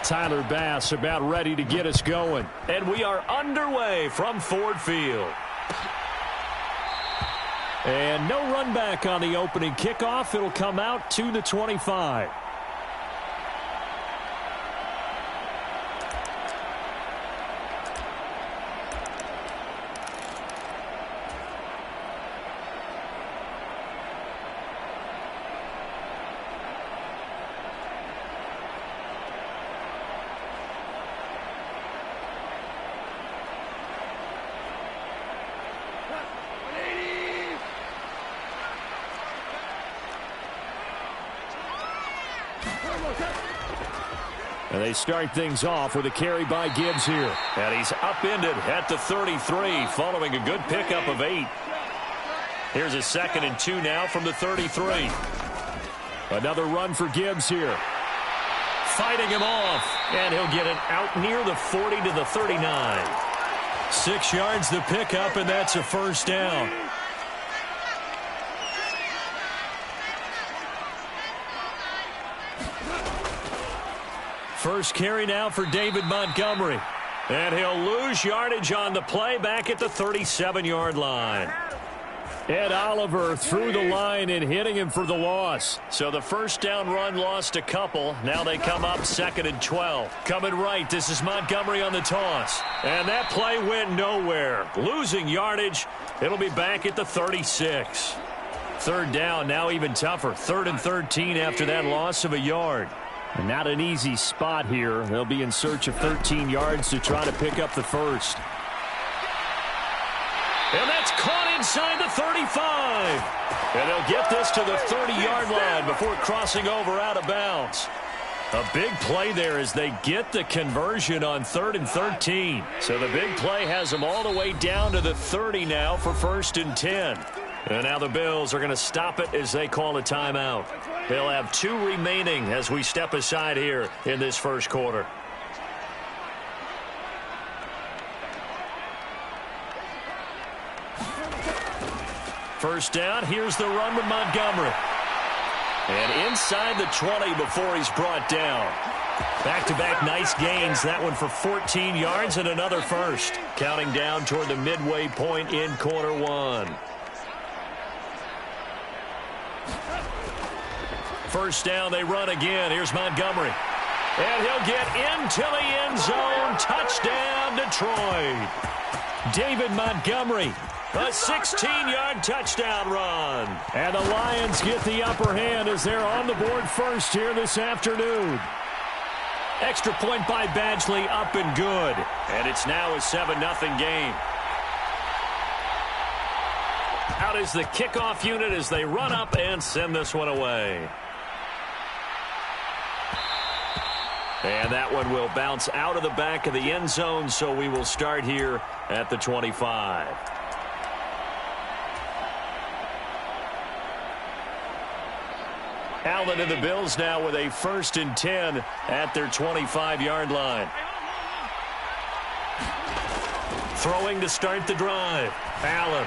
Tyler Bass about ready to get us going. And we are underway from Ford Field. And no run back on the opening kickoff. It'll come out to the 25. And they start things off with a carry by Gibbs here. And he's upended at the 33 following a good pickup of 8. Here's a 2nd and 2 now from the 33. Another run for Gibbs here. Fighting him off. And he'll get it out near the 40 to the 39. 6 yards the pickup, and that's a first down. First carry now for David Montgomery. And he'll lose yardage on the play back at the 37-yard line. Ed Oliver through the line and hitting him for the loss. So the first down run lost a couple. Now they come up 2nd and 12. Coming right, this is Montgomery on the toss. And that play went nowhere. Losing yardage. It'll be back at the 36. Third down, now even tougher. 3rd and 13 after that loss of a yard. And not an easy spot here. They'll be in search of 13 yards to try to pick up the first. And that's caught inside the 35. And they'll get this to the 30-yard line before crossing over out of bounds. A big play there as they get the conversion on 3rd and 13. So the big play has them all the way down to the 30 now for 1st and 10. And now the Bills are going to stop it as they call a timeout. They'll have 2 remaining as we step aside here in this first quarter. First down, here's the run with Montgomery. And inside the 20 before he's brought down. Back-to-back nice gains. That one for 14 yards and another first. Counting down toward the midway point in quarter 1. First down, they run again. Here's Montgomery. And he'll get into the end zone. Touchdown, Detroit. David Montgomery. A 16-yard touchdown run. And the Lions get the upper hand as they're on the board first here this afternoon. Extra point by Badgley, up and good. And it's now a 7-0 game. Out is the kickoff unit as they run up and send this one away. And that one will bounce out of the back of the end zone, so we will start here at the 25. Allen and the Bills now with a 1st and 10 at their 25-yard line. Throwing to start the drive. Allen.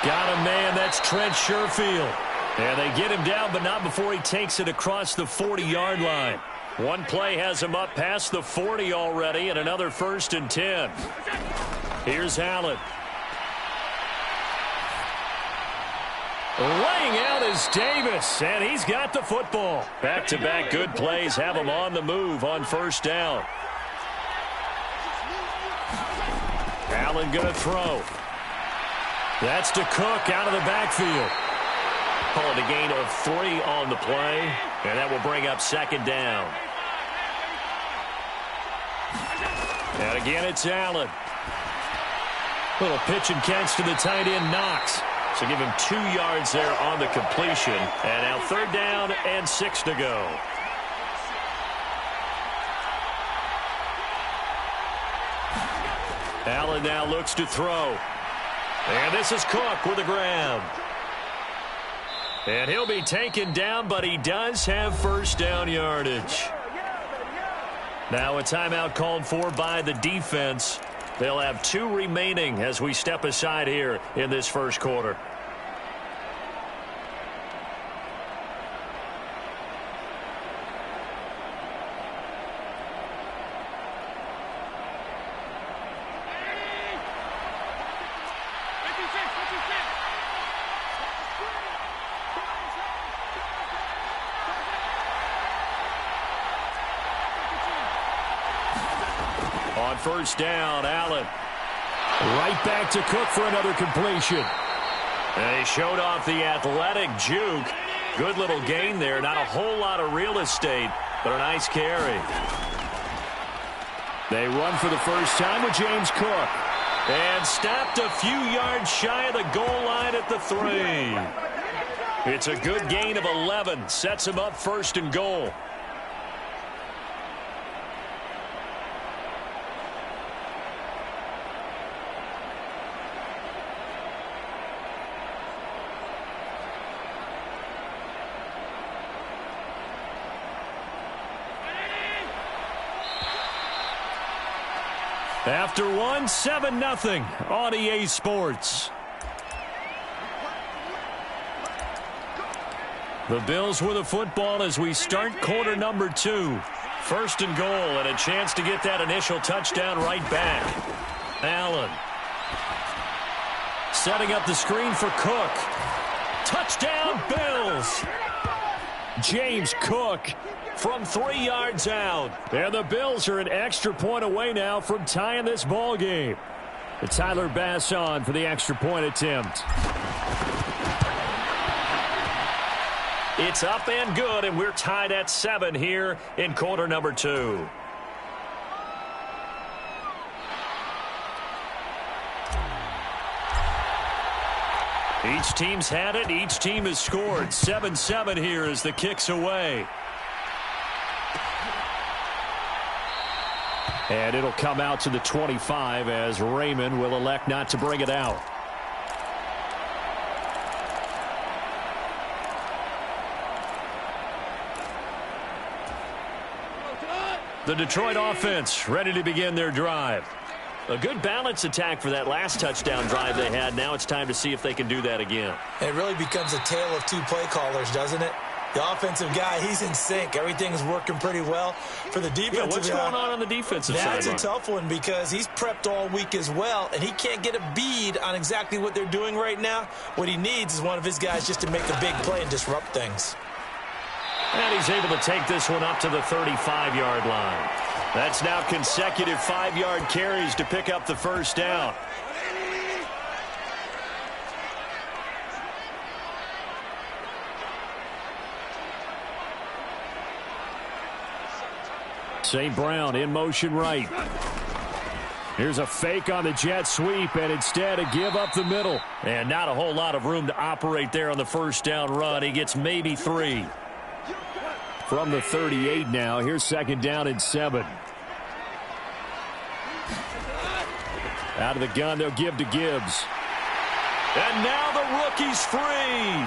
Got a man, that's Trent Sherfield. And they get him down, but not before he takes it across the 40-yard line. One play has him up past the 40 already, and another 1st and 10. Here's Allen. Laying out is Davis, and he's got the football. Back-to-back good plays have him on the move on first down. Allen going to throw. That's to Cook out of the backfield. Call it a gain of 3 on the play, and that will bring up 2nd down. And again, it's Allen. Little pitch and catch to the tight end, Knox. So give him 2 yards there on the completion. And now 3rd down and 6 to go. Allen now looks to throw. And this is Cook with a grab. And he'll be taken down, but he does have first down yardage. Now a timeout called for by the defense. They'll have 2 remaining as we step aside here in this first quarter. On first down, Allen. Right back to Cook for another completion. They showed off the athletic juke. Good little gain there. Not a whole lot of real estate, but a nice carry. They run for the first time with James Cook. And stopped a few yards shy of the goal line at the 3. It's a good gain of 11. Sets him up first and goal. After one, 7-0 on EA Sports. The Bills with the football as we start quarter number 2. First and goal, and a chance to get that initial touchdown right back. Allen. Setting up the screen for Cook. Touchdown, Bills! James Cook from 3 yards out. And the Bills are an extra point away now from tying this ball game. Tyler Bass on for the extra point attempt. It's up and good, and we're tied at 7 here in quarter number 2. Each team's had it. Each team has scored. 7-7 here as the kick's away. And it'll come out to the 25 as Raymond will elect not to bring it out. The Detroit offense ready to begin their drive. A good balance attack for that last touchdown drive they had. Now it's time to see if they can do that again. It really becomes a tale of two play callers, doesn't it? The offensive guy, he's in sync. Everything's working pretty well. For the defensive what's going on the defensive side? That's a tough one because he's prepped all week as well, and he can't get a bead on exactly what they're doing right now. What he needs is one of his guys just to make a big play and disrupt things. And he's able to take this one up to the 35-yard line. That's now consecutive 5-yard carries to pick up the first down. St. Brown in motion right. Here's a fake on the jet sweep, and instead a give up the middle. And not a whole lot of room to operate there on the first down run. He gets maybe 3. From the 38 now, here's second down and 7. Out of the gun, they'll give to Gibbs. And now the rookie's free.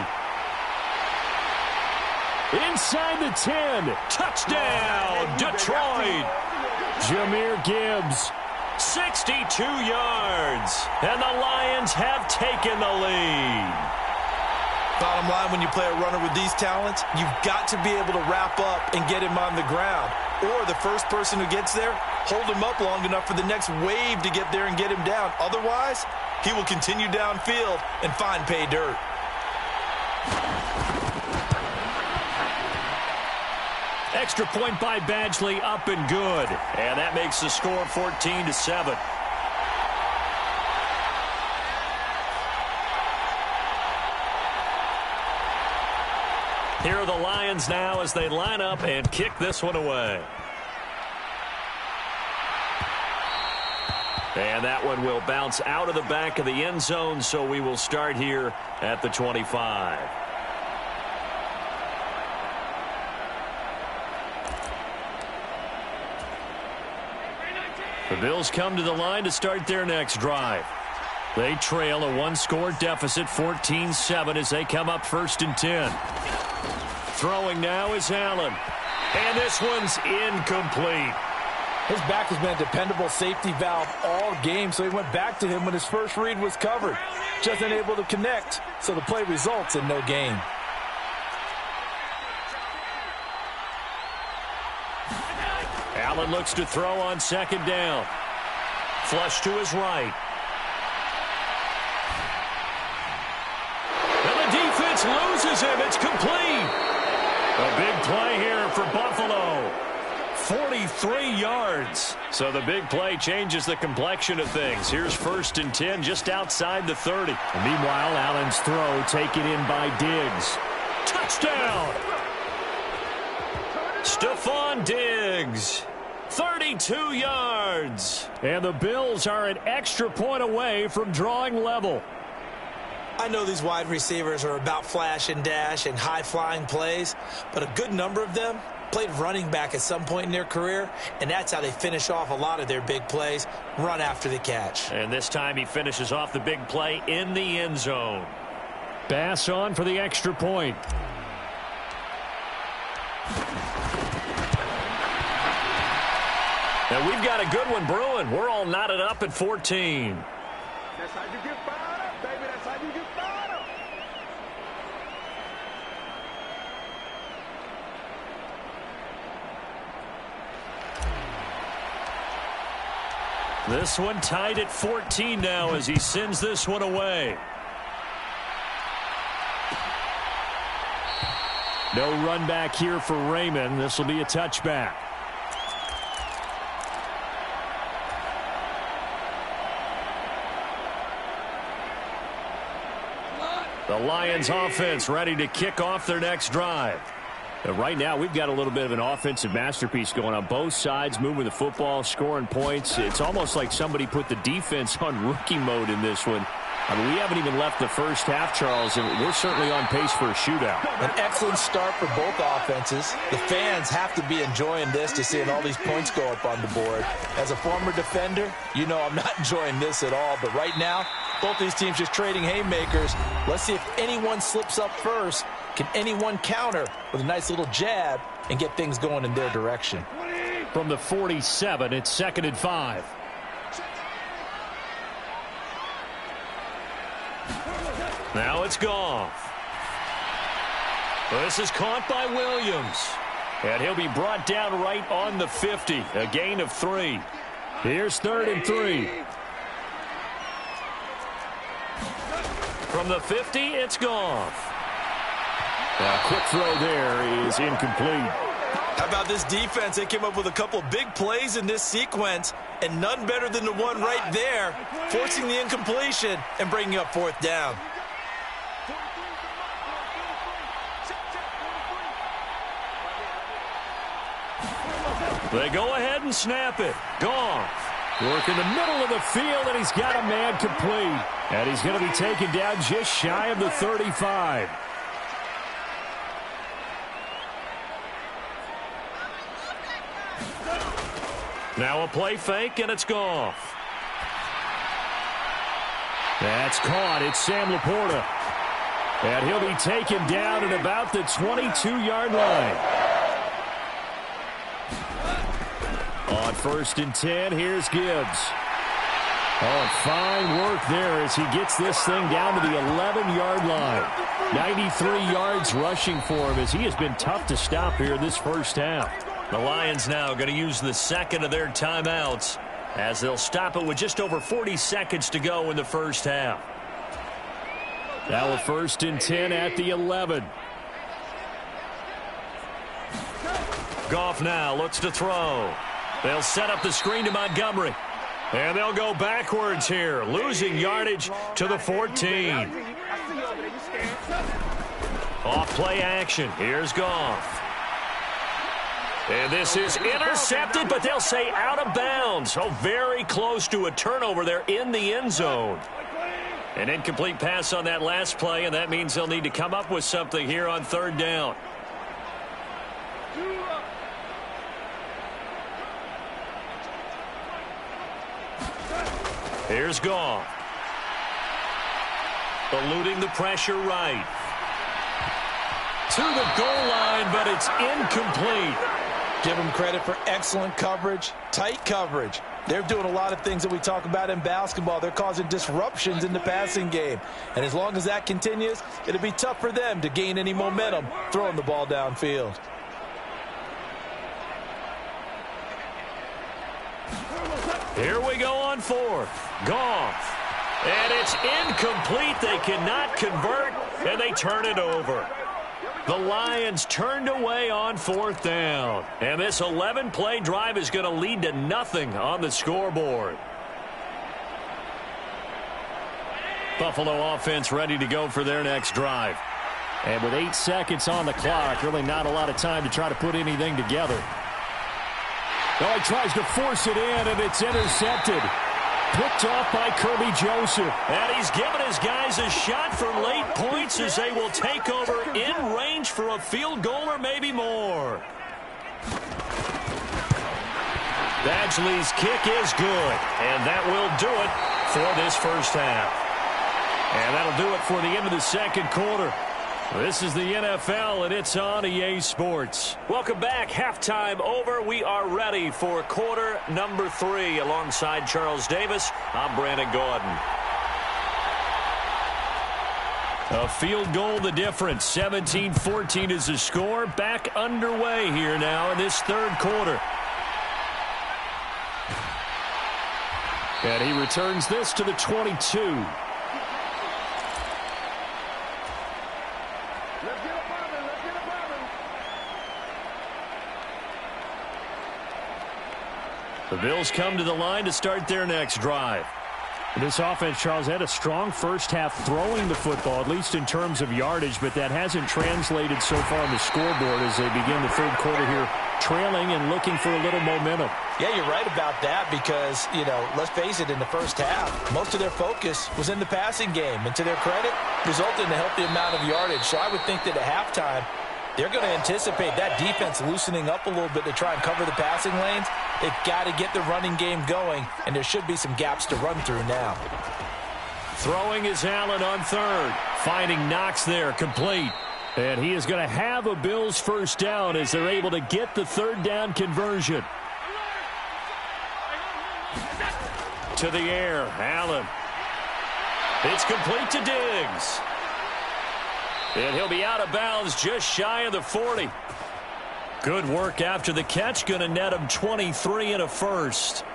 Inside the 10. Touchdown, Detroit. Jahmyr Gibbs. 62 yards. And the Lions have taken the lead. Bottom line, when you play a runner with these talents, you've got to be able to wrap up and get him on the ground. Or the first person who gets there, hold him up long enough for the next wave to get there and get him down. Otherwise, he will continue downfield and find pay dirt. Extra point by Badgley, up and good. And that makes the score 14-7. Here are the Lions now as they line up and kick this one away. And that one will bounce out of the back of the end zone, so we will start here at the 25. The Bills come to the line to start their next drive. They trail a one-score deficit, 14-7, as they come up first and 10. Throwing now is Allen. And this one's incomplete. His back has been a dependable safety valve all game, so he went back to him when his first read was covered. Just unable to connect, so the play results in no gain. Allen looks to throw on second down. Flush to his right. And the defense loses him. It's complete. A big play here for Buffalo. 43 yards. So the big play changes the complexion of things. Here's 1st and 10 just outside the 30. And meanwhile, Allen's throw taken in by Diggs. Touchdown! Stephon Diggs, 32 yards. And the Bills are an extra point away from drawing level. I know these wide receivers are about flash and dash and high-flying plays, but a good number of them played running back at some point in their career, and that's how they finish off a lot of their big plays, run after the catch. And this time he finishes off the big play in the end zone. Bass on for the extra point. And we've got a good one brewing. We're all knotted up at 14. That's how you get fired up, baby. That's how you get fired up. This one tied at 14 now as he sends this one away. No run back here for Raymond. This will be a touchback. The Lions offense ready to kick off their next drive. Right now, we've got a little bit of an offensive masterpiece going on both sides, moving the football, scoring points. It's almost like somebody put the defense on rookie mode in this one. I mean, we haven't even left the first half, Charles, and we're certainly on pace for a shootout. An excellent start for both offenses. The fans have to be enjoying this to seeing all these points go up on the board. As a former defender, you know I'm not enjoying this at all, but right now, both these teams just trading haymakers. Let's see if anyone slips up first. Can anyone counter with a nice little jab and get things going in their direction? From the 47, it's 2nd and 5. Now it's Goff. This is caught by Williams. And he'll be brought down right on the 50. A gain of 3. Here's 3rd and 3. From the 50, it's Goff. A quick throw there is incomplete. How about this defense? They came up with a couple of big plays in this sequence, and none better than the one right there, forcing the incompletion and bringing up 4th down. They go ahead and snap it. Goff. Work in the middle of the field, and he's got a man complete. And he's going to be taken down just shy of the 35. Now a play fake, and it's Goff. That's caught. It's Sam Laporta. And he'll be taken down at about the 22-yard line. On 1st and 10, here's Gibbs. Oh, fine work there as he gets this thing down to the 11-yard line. 93 yards rushing for him as he has been tough to stop here this first half. The Lions now going to use the second of their timeouts as they'll stop it with just over 40 seconds to go in the first half. Now a 1st and 10 at the 11. Goff now looks to throw. They'll set up the screen to Montgomery. And they'll go backwards here, losing yardage to the 14. Off play action. Here's Goff. And this is intercepted, but they'll say out of bounds. Oh, very close to a turnover there in the end zone. An incomplete pass on that last play, and that means they'll need to come up with something here on 3rd down. Here's Goff. Eluding the pressure right. To the goal line, but it's incomplete. Give them credit for excellent coverage, tight coverage. They're doing a lot of things that we talk about in basketball. They're causing disruptions in the passing game. And as long as that continues, it'll be tough for them to gain any momentum throwing the ball downfield. Here we go on 4th. Goff. And it's incomplete. They cannot convert, and they turn it over. The Lions turned away on 4th down. And this 11-play drive is going to lead to nothing on the scoreboard. Buffalo offense ready to go for their next drive. And with 8 seconds on the clock, really not a lot of time to try to put anything together. Oh, he tries to force it in, and it's intercepted. Picked off by Kirby Joseph. And he's given his guys a shot for late points as they will take over in range for a field goal or maybe more. Badgley's kick is good, and that will do it for this first half. And that'll do it for the end of the second quarter. This is the NFL, and it's on EA Sports. Welcome back. Halftime over. We are ready for quarter number 3. Alongside Charles Davis, I'm Brandon Gordon. A field goal the difference. 17-14 is the score. Back underway here now in this third quarter. And he returns this to the 22. The Bills come to the line to start their next drive. This offense, Charles, had a strong first half throwing the football, at least in terms of yardage, but that hasn't translated so far on the scoreboard as they begin the third quarter here, trailing and looking for a little momentum. Yeah, you're right about that because, let's face it, in the first half, most of their focus was in the passing game. And to their credit, resulted in a healthy amount of yardage. So I would think that at halftime, they're going to anticipate that defense loosening up a little bit to try and cover the passing lanes. They've got to get the running game going, and there should be some gaps to run through now. Throwing is Allen on third. Finding Knox there, complete. And he is going to have a Bills first down as they're able to get the third down conversion. To the air, Allen. It's complete to Diggs. And he'll be out of bounds just shy of the 40. Good work after the catch. Going to net him 23 and a first.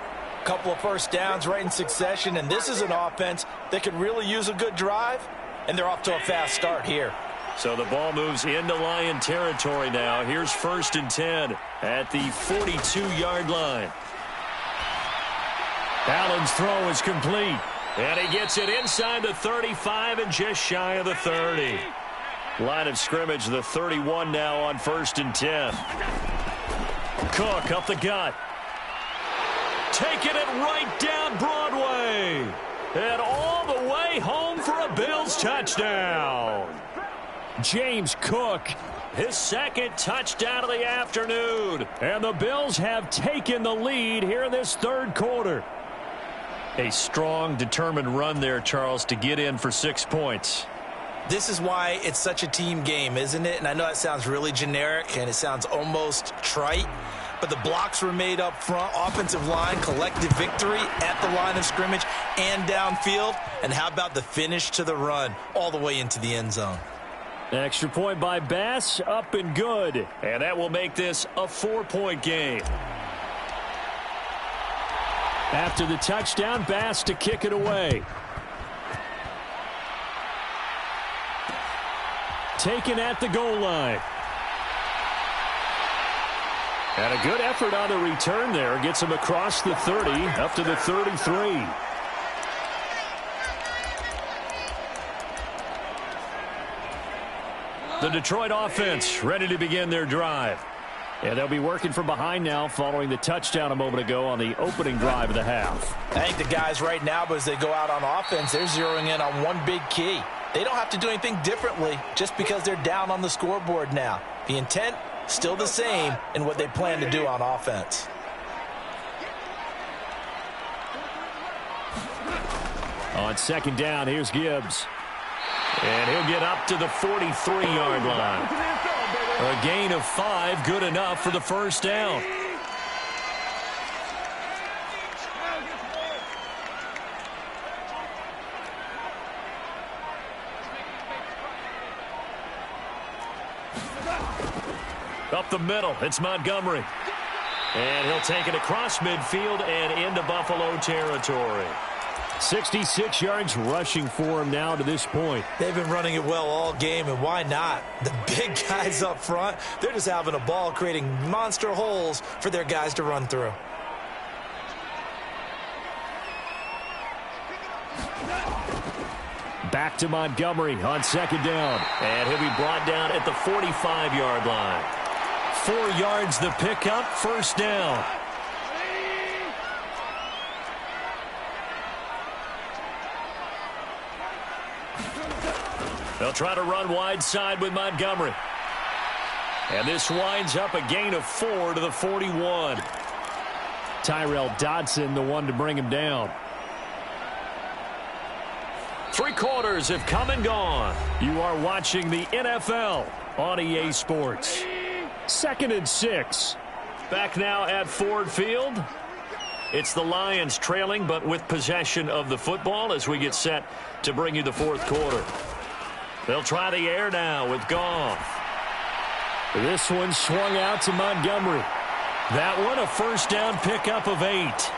Couple of first downs right in succession, and this is an offense that could really use a good drive, and they're off to a fast start here. So the ball moves into Lion territory now. Here's 1st and 10 at the 42-yard line. Allen's throw is complete, and he gets it inside the 35 and just shy of the 30. Line of scrimmage, the 31 now on 1st and 10. Cook up the gut. Taking it right down Broadway. And all the way home for a Bills touchdown. James Cook, his second touchdown of the afternoon. And the Bills have taken the lead here in this third quarter. A strong, determined run there, Charles, to get in for 6 points. This is why it's such a team game, isn't it? And I know that sounds really generic and it sounds almost trite, but the blocks were made up front. Offensive line, collective victory at the line of scrimmage and downfield. And how about the finish to the run all the way into the end zone? Extra point by Bass, up and good. And that will make this a 4-point game. After the touchdown, Bass to kick it away. Taken at the goal line. And a good effort on the return there. Gets him across the 30, up to the 33. The Detroit offense ready to begin their drive. And they'll be working from behind now following the touchdown a moment ago on the opening drive of the half. I think the guys right now, as they go out on offense, they're zeroing in on one big key. They don't have to do anything differently just because they're down on the scoreboard now. The intent, still the same in what they plan to do on offense. On second down, here's Gibbs. And he'll get up to the 43-yard line. A gain of 5, good enough for the first down. Up the middle, it's Montgomery. And he'll take it across midfield and into Buffalo territory. 66 yards rushing for him now to this point. They've been running it well all game, and why not? The big guys up front, they're just having a ball, creating monster holes for their guys to run through. Back to Montgomery on second down. And he'll be brought down at the 45-yard line. 4 yards the pickup, first down. They'll try to run wide side with Montgomery. And this winds up a gain of 4 to the 41. Tyrell Dodson, the one to bring him down. 3 quarters have come and gone. You are watching the NFL on EA Sports. 2nd and 6. Back now at Ford Field. It's the Lions trailing, but with possession of the football as we get set to bring you the 4th quarter. They'll try the air now with Goff. This one swung out to Montgomery. That one a first down pickup of 8.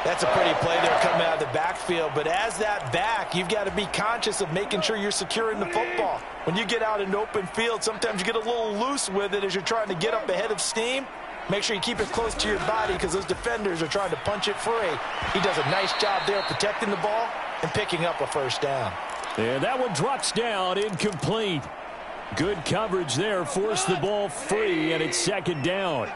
That's a pretty play there coming out of the backfield, but as that back, you've got to be conscious of making sure you're securing the football. When you get out in open field, sometimes you get a little loose with it as you're trying to get up ahead of steam. Make sure you keep it close to your body because those defenders are trying to punch it free. He does a nice job there protecting the ball and picking up a first down. And that one drops down, incomplete. Good coverage there, forced the ball free, and it's second down.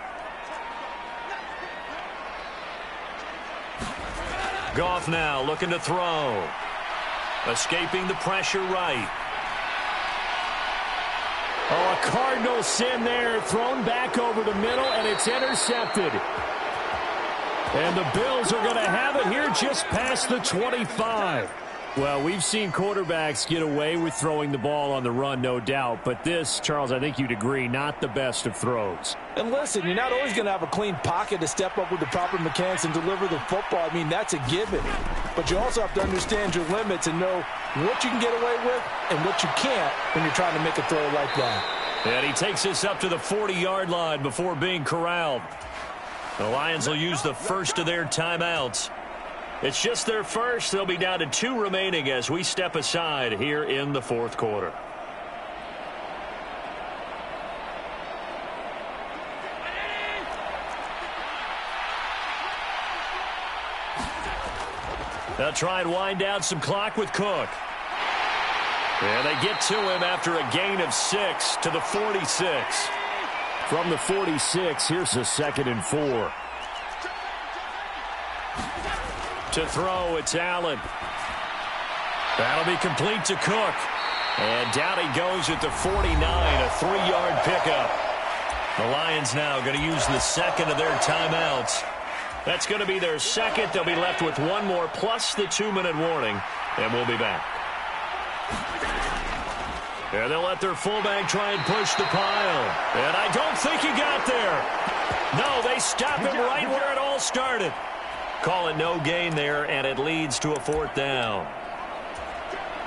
Goff now looking to throw. Escaping the pressure right. Oh, a cardinal sin there, thrown back over the middle, and it's intercepted. And the Bills are going to have it here just past the 25. Well, we've seen quarterbacks get away with throwing the ball on the run, no doubt. But this, Charles, I think you'd agree, not the best of throws. And listen, you're not always going to have a clean pocket to step up with the proper mechanics and deliver the football. I mean, that's a given. But you also have to understand your limits and know what you can get away with and what you can't when you're trying to make a throw like that. And he takes this up to the 40-yard line before being corralled. The Lions will use the first of their timeouts. It's just their first. They'll be down to 2 remaining as we step aside here in the 4th quarter. They'll try and wind down some clock with Cook. And they get to him after a gain of 6 to the 46. From the 46, here's a 2nd and 4. To throw, it's Allen. That'll be complete to Cook. And down he goes at the 49, a 3-yard pickup. The Lions now going to use the second of their timeouts. That's going to be their second. They'll be left with 1 more plus the 2-minute warning, and we'll be back. And they'll let their fullback try and push the pile. And I don't think he got there. No, they stop him right where it all started. Call it no gain there, and it leads to a 4th down.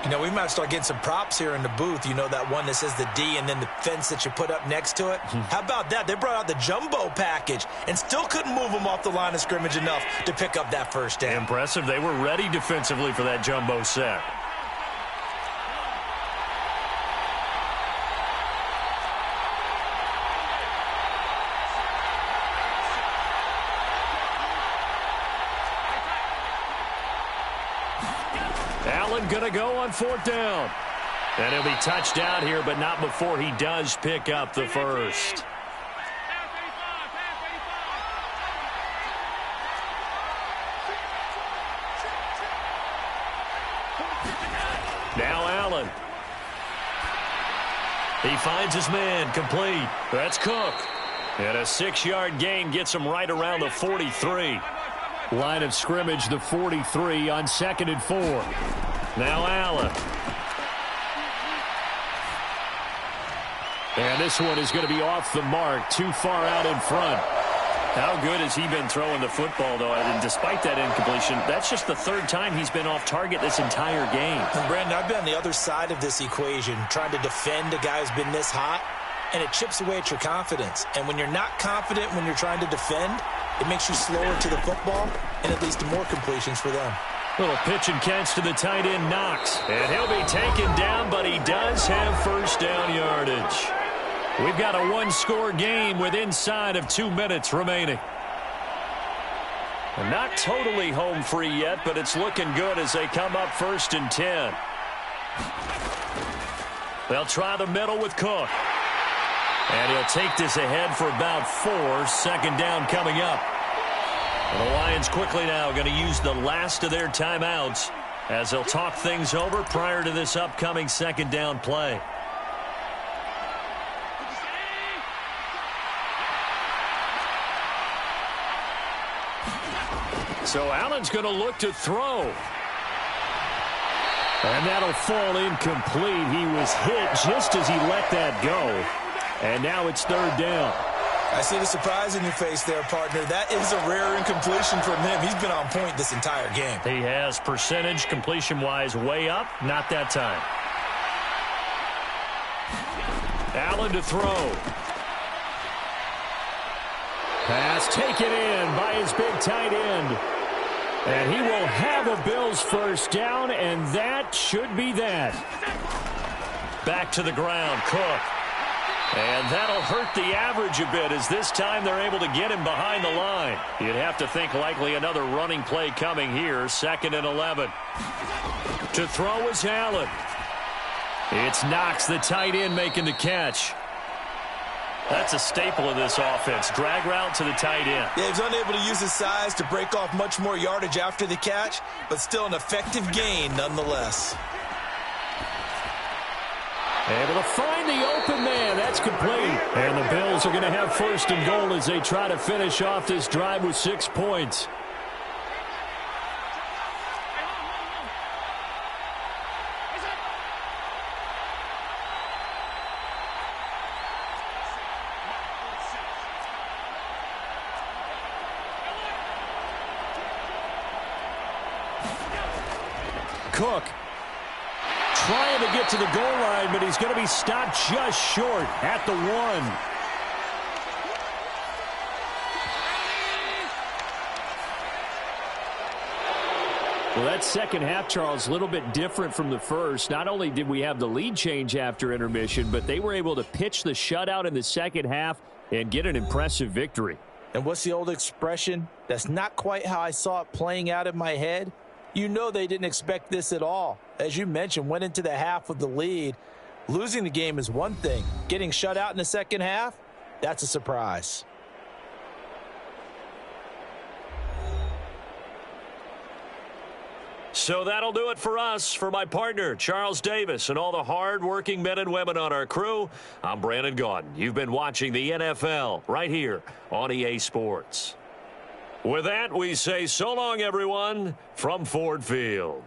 You know, we might start getting some props here in the booth. You know, that one that says the D and then the fence that you put up next to it? How about that? They brought out the jumbo package and still couldn't move them off the line of scrimmage enough to pick up that first down. Impressive. They were ready defensively for that jumbo set. Allen going to go on 4th down. And he'll be touched down here, but not before he does pick up the first. Now Allen. He finds his man, complete. That's Cook. And a 6-yard gain gets him right around the 43. Line of scrimmage, the 43 on 2nd and 4. Now Allen. And this one is going to be off the mark, too far out in front. How good has he been throwing the football, though? And despite that incompletion, that's just the 3rd time he's been off target this entire game. And Brandon, I've been on the other side of this equation, trying to defend a guy who's been this hot, and it chips away at your confidence. And when you're not confident when you're trying to defend, it makes you slower to the football, and it leads to more completions for them. Little pitch and catch to the tight end, Knox. And he'll be taken down, but he does have first down yardage. We've got a one-score game with inside of 2 minutes remaining. And not totally home free yet, but it's looking good as they come up 1st and 10. They'll try the middle with Cook. And he'll take this ahead for about 4. 2nd down coming up. And the Lions quickly now going to use the last of their timeouts as they'll talk things over prior to this upcoming 2nd down play. So Allen's going to look to throw. And that'll fall incomplete. He was hit just as he let that go. And now it's 3rd down. I see the surprise in your face there, partner. That is a rare incompletion from him. He's been on point this entire game. He has percentage completion-wise way up. Not that time. Allen to throw. Pass taken in by his big tight end. And he will have a Bills first down, and that should be that. Back to the ground, Cook. And that'll hurt the average a bit as this time they're able to get him behind the line. You'd have to think likely another running play coming here. 2nd and 11. To throw is Allen. It's Knox, the tight end, making the catch. That's a staple of this offense. Drag route to the tight end. Yeah, he's unable to use his size to break off much more yardage after the catch, but still an effective gain nonetheless. Able to find the open man. That's complete. And the Bills are going to have 1st and goal as they try to finish off this drive with 6 points. Cook trying to get to the goal line, but he's going to be stopped just short at the 1. Well, that second half, Charles, a little bit different from the first. Not only did we have the lead change after intermission, but they were able to pitch the shutout in the second half and get an impressive victory. And what's the old expression? That's not quite how I saw it playing out in my head. You know they didn't expect this at all. As you mentioned, went into the half with the lead. Losing the game is one thing. Getting shut out in the second half, that's a surprise. So that'll do it for us. For my partner, Charles Davis, and all the hard-working men and women on our crew, I'm Brandon Gaudin. You've been watching the NFL right here on EA Sports. With that, we say so long, everyone, from Ford Field.